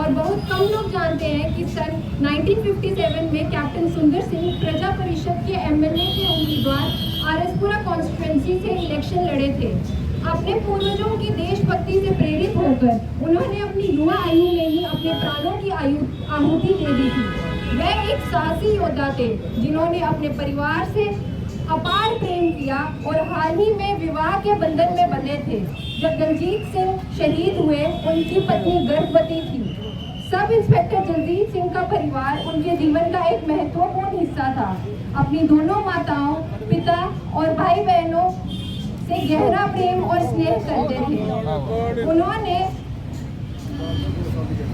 और बहुत कम लोग जानते हैं कि सन 1957 में कैप्टन सुंदर सिंह प्रजा परिषद के एमएलए के उम्मीदवार आरएसपुरा कॉन्स्टिट्यूएंसी से इलेक्शन लड़े थे। अपने पूर्वजों की देशभक्ति से प्रेरित होकर उन्होंने अपनी युवा आयु में ही अपने प्राणों की आहुति दे दी थी। वह एक साहसी योद्धा थे जिन्होंने अपने परिवार से अपार प्रेम किया और हाल ही में विवाह के बंधन में बंधे थे। जब दलजीत सिंह शहीद हुए, उनकी पत्नी गर्भवती थी। सब इंस्पेक्टर दलजीत सिंह का परिवार उनके जीवन का एक महत्वपूर्ण हिस्सा था। अपनी दोनों माताओं, पिता और भाई बहनों से गहरा प्रेम और स्नेह करते थे। उन्होंने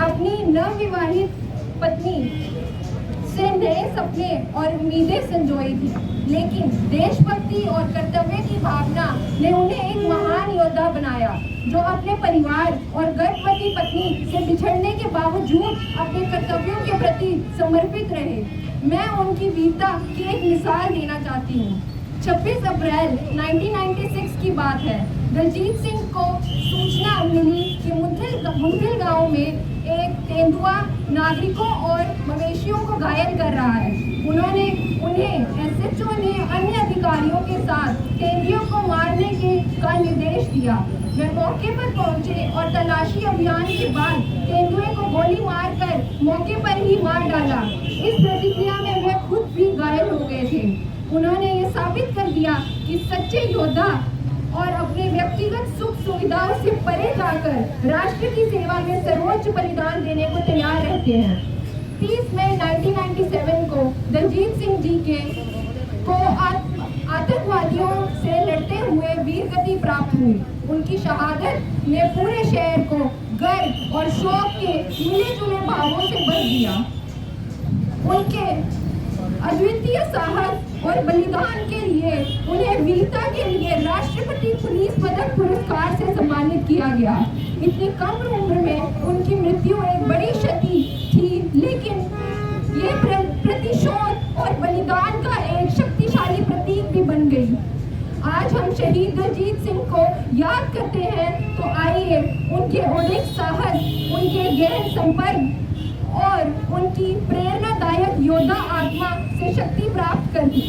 अपनी नवविवाहित पत्नी से नए सपने और उम्मीदें संजोई थी, लेकिन देशभक्ति और कर्तव्य की भावना ने उन्हें एक महान योद्धा बनाया जो अपने परिवार और गर्भवती पत्नी से बिछड़ने के बावजूद अपने कर्तव्यों के प्रति समर्पित रहे। मैं उनकी वीरता की एक मिसाल देना चाहती हूँ। 26 अप्रैल 1996 की बात है। दलजीत सिंह को सूचना मिली कि मुंथिल गांव में एक तेंदुआ नागरिकों और मवेशियों को घायल कर रहा है। उन्हें एसएचओ ने अन्य अधिकारियों के साथ तेंदुओं को मारने का निर्देश दिया। वे मौके पर पहुंचे और तलाशी अभियान के बाद तेंदुए को गोली मारकर मौके पर ही मार डाला। इस प्रतिक्रिया में वे खुद भी घायल हो गए थे। उन्होंने ये साबित कर दिया कि सच्चे योद्धा और अपने व्यक्तिगत सुख सुविधाओं से परे जाकर राष्ट्र की सेवा में सर्वोच्च बलिदान देने को तैयार रहते हैं। 30 मई 1997 को दलजीत सिंह जी को आतंकवादियों से लड़ते हुए वीर गति प्राप्त हुई। उनकी शहादत ने पूरे शहर को गर्व और शौक के मिले जुले भावों से भर दिया। उनके अद्वितीय साहस और बलिदान के लिए उन्हें वीरता के लिए राष्ट्रपति पुलिस पदक पुरस्कार से सम्मानित किया गया। इतनी कम उम्र में उनकी मृत्यु एक बड़ी क्षति थी, लेकिन ये प्रतिशोध और बलिदान का एक शक्तिशाली प्रतीक भी बन गई। आज हम शहीद दलजीत सिंह को याद करते हैं, तो आइए उनके अड़िग साहस, उनके गहन संपर्क और उनकी प्रेरणादायक योद्धा आत्मा से शक्ति प्राप्त करें।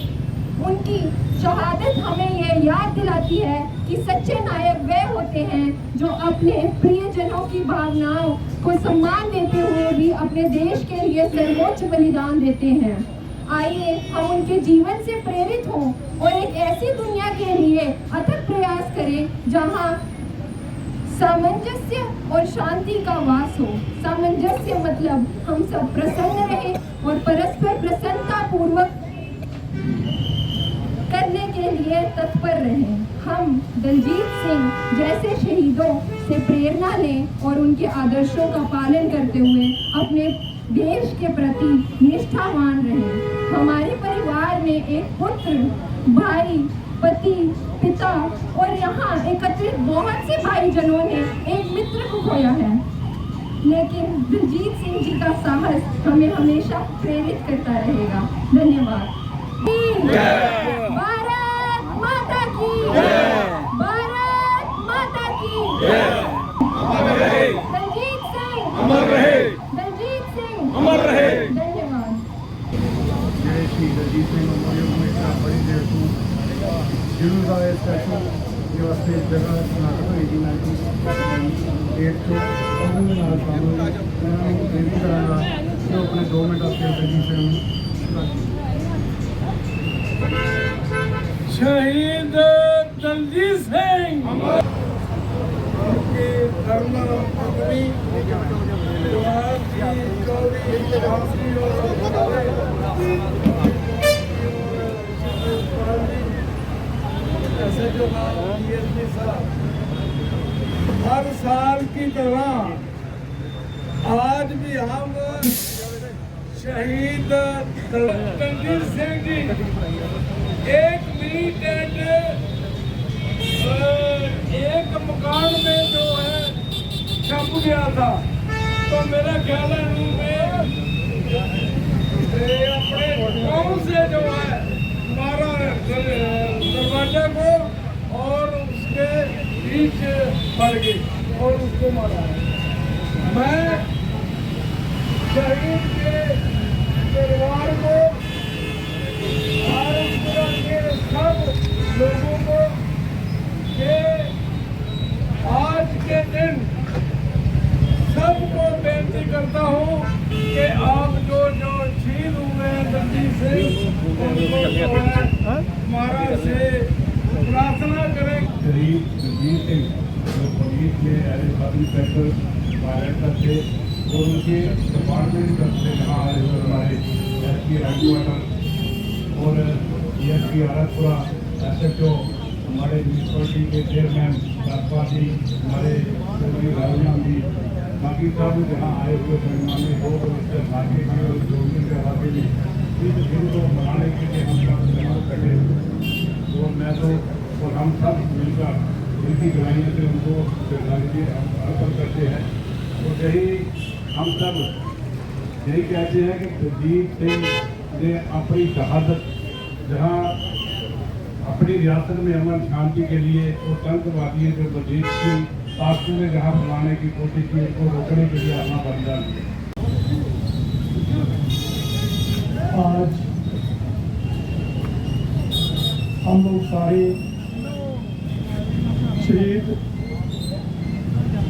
उनकी शहादत हमें यह याद दिलाती है कि सच्चे नायक वे होते हैं जो अपने प्रियजनों की भावनाओं को सम्मान देते हुए भी अपने देश के लिए सर्वोच्च बलिदान देते हैं। आइए हम उनके जीवन से प्रेरित हों और एक ऐसी दुनिया के लिए अथक प्रयास करें जहां सामंजस्य और शांति का वास हो। सामंजस्य मतलब हम सब प्रसन्न रहें और परस्पर प्रसन्नता पूर्वक करने के लिए तत्पर रहें। हम दलजीत सिंह जैसे शहीदों से प्रेरणा लें और उनके आदर्शों का पालन करते हुए अपने देश के प्रति निष्ठावान रहें। हमारे परिवार में एक पुत्र, भाई, पति, पिता और यहाँ एकत्रित बहुत से भाईजनों ने एक मित्र को खोया है, लेकिन दलजीत सिंह जी का साहस हमें हमेशा प्रेरित करता रहेगा। धन्यवाद। भारत माता की जय। भारत माता की जय। दलजीत सिंह अमर रहे। दलजीत सिंह अमर रहे। धन्यवाद। जय श्री दलजीत सिंह हमेशा बड़ी देर को जरूर का स्पेशल व्यवस्था इस जगह नाटक हुई थी 1988 को और भी नाल शामिल मैं बेनती करांगा कि अपने 2 मिनट अपने दलजीत सिंह शहीद दलजीत सिंह उनकी धर्म पत्नी ऐसे जो हर साल की तरह आज भी हम शहीद दलजीत सिंह जी एक मिलिटेंट एक मकान में जो है छप गया था, तो मेरा ख्याल है अपने गाँव से जो है मारा दरवाजे को और उसके बीच पड़ गई और उसको मारा। मैं शहीद के परिवार को, आरक्षपुरा के सब लोगों को कि आज के दिन सबको बेनती करता हूँ कि आप जो शहीद हुए हैं दलजीत सिंह, उनको जो है हमारा से प्रार्थना करें। शहीद दलजीत सिंह जो पुलिस में एज सब इंस्पेक्टर डायरेक्टर थे और उनके डिपार्टमेंट से यहाँ आए हुए हमारे एसपी राजू और एसपी आरक्षपुरा SHO हमारे म्यूनसिपलिटी के चेयरमैन राजपा जी, हमारे राजनाम जी, बाकी सब जहाँ आए हुए मेहमानी हो और उसके भाग्य भी और जोड़ने के भाग्य भी इस दिन को मनाने के लिए हम सब मेहनत करें। और मैं तो और हम सब मिलकर इनकी गवाही से उनको श्रद्धांजलि अर्पण करते हैं। और यही हम सब यही कहते हैं कि दलजीत सिंह ने अपनी शहादत जहाँ अपनी रियासत में अमन शांति के लिए और आतंकवादियों जो दलजीत सिंह ताकतों ने जहाँ बनाने की कोशिश की उनको रोकने के लिए अपना बलिदान दिया। आज हम लोग सारे शहीद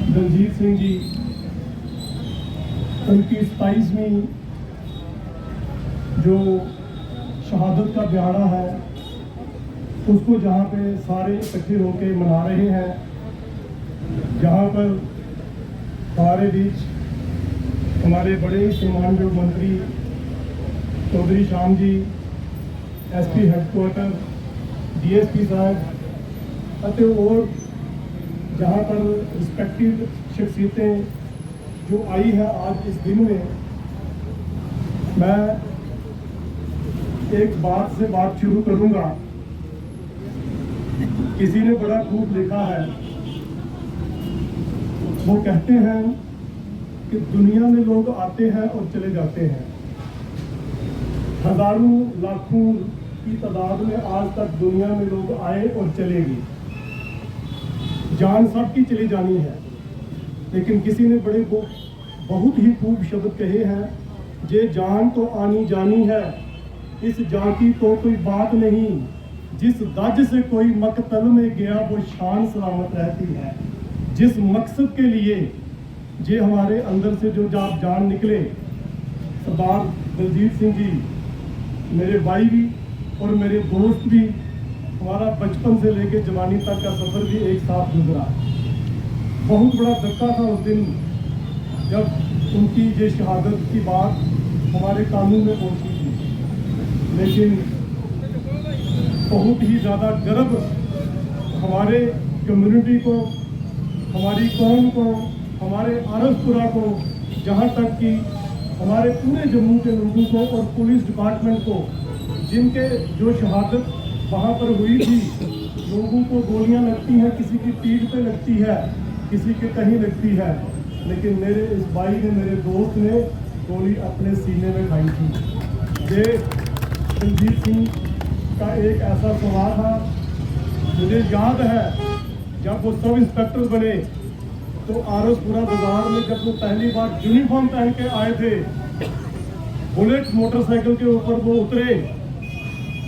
दलजीत सिंह जी उनकी 27वीं जो शहादत का दिहाड़ा है उसको जहाँ पे सारे इकट्ठे होकर मना रहे हैं, जहाँ पर हमारे बीच हमारे बड़े सम्मानजोग मंत्री Chaudhary Shyam ji, SP headquarter, DSP साहब और जहाँ पर रिस्पेक्टेड शख्सियतें जो आई है आज इस दिन में, मैं एक बात से बात शुरू करूँगा। किसी ने बड़ा खूब लिखा है, वो कहते हैं कि दुनिया में लोग आते हैं और चले जाते हैं, हजारों लाखों की तादाद में आज तक दुनिया में लोग आए और चलेगी, जान सबकी चली जानी है। लेकिन किसी ने बड़े बहुत ही खूब शब्द कहे हैं, जे जान तो आनी जानी है, इस जान की तो कोई बात नहीं, जिस दज से कोई मकतल में गया वो शान सलामत रहती है। जिस मकसद के लिए जे हमारे अंदर से जो जान निकले, सरदार दलजीत सिंह जी मेरे भाई भी और मेरे दोस्त भी, हमारा बचपन से लेके जवानी तक का सफ़र भी एक साथ गुजरा। बहुत बड़ा धक्का था उस दिन जब उनकी ये शहादत की बात हमारे कानून में पहुंची थी, लेकिन बहुत ही ज़्यादा गर्व हमारे कम्युनिटी को, हमारी कौम को, हमारे आरक्षपुरा को, जहाँ तक कि हमारे पूरे जम्मू के लोगों को और पुलिस डिपार्टमेंट को, जिनके जो शहादत वहाँ पर हुई थी, लोगों को गोलियाँ लगती हैं, किसी की पीठ पे लगती है, किसी के कहीं लगती है, लेकिन मेरे इस भाई ने, मेरे दोस्त ने गोली अपने सीने में खाई थी। ये दलजीत सिंह का एक ऐसा सवाल था, मुझे याद है जब वो सब इंस्पेक्टर बने तो आरक्षपुरा बाजार में जब वो पहली बार यूनिफॉर्म पहन के आए थे, बुलेट मोटरसाइकिल के ऊपर वो उतरे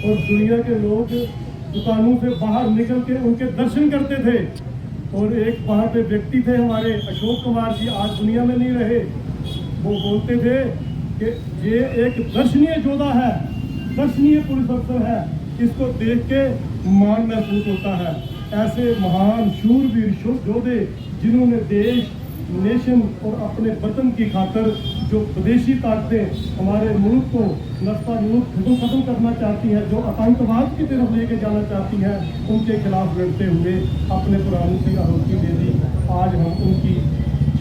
और दुनिया के लोग दुकानों से बाहर निकल के उनके दर्शन करते थे। और एक वहाँ पे व्यक्ति थे हमारे अशोक कुमार जी, आज दुनिया में नहीं रहे, वो बोलते थे कि ये एक दर्शनीय योद्धा है, दर्शनीय पुलिस अफसर है, इसको देख के मान महसूस होता है। ऐसे महान शूरवीर योद्धे जिन्होंने देश, नेशन और अपने वतन की खातर जो विदेशी ताकतें हमारे मुल्क को नस्ता मुल्क खत्म करना चाहती हैं, जो आतंकवाद की तरफ लेके जाना चाहती हैं, उनके खिलाफ लड़ते हुए अपने प्राणों की आहुति दे दी। आज हम उनकी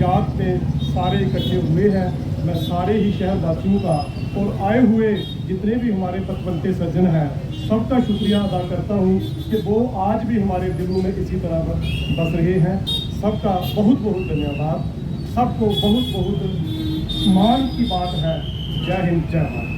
याद पे सारे इकट्ठे हुए हैं। मैं सारे ही शहरवासियों का और आए हुए जितने भी हमारे पतवंते सज्जन हैं, सबका शुक्रिया अदा करता हूँ कि वो आज भी हमारे दिलों में इसी तरह बस रहे हैं। सबका बहुत बहुत धन्यवाद। सबको बहुत बहुत मान की बात है। जय हिंद, जय भारत।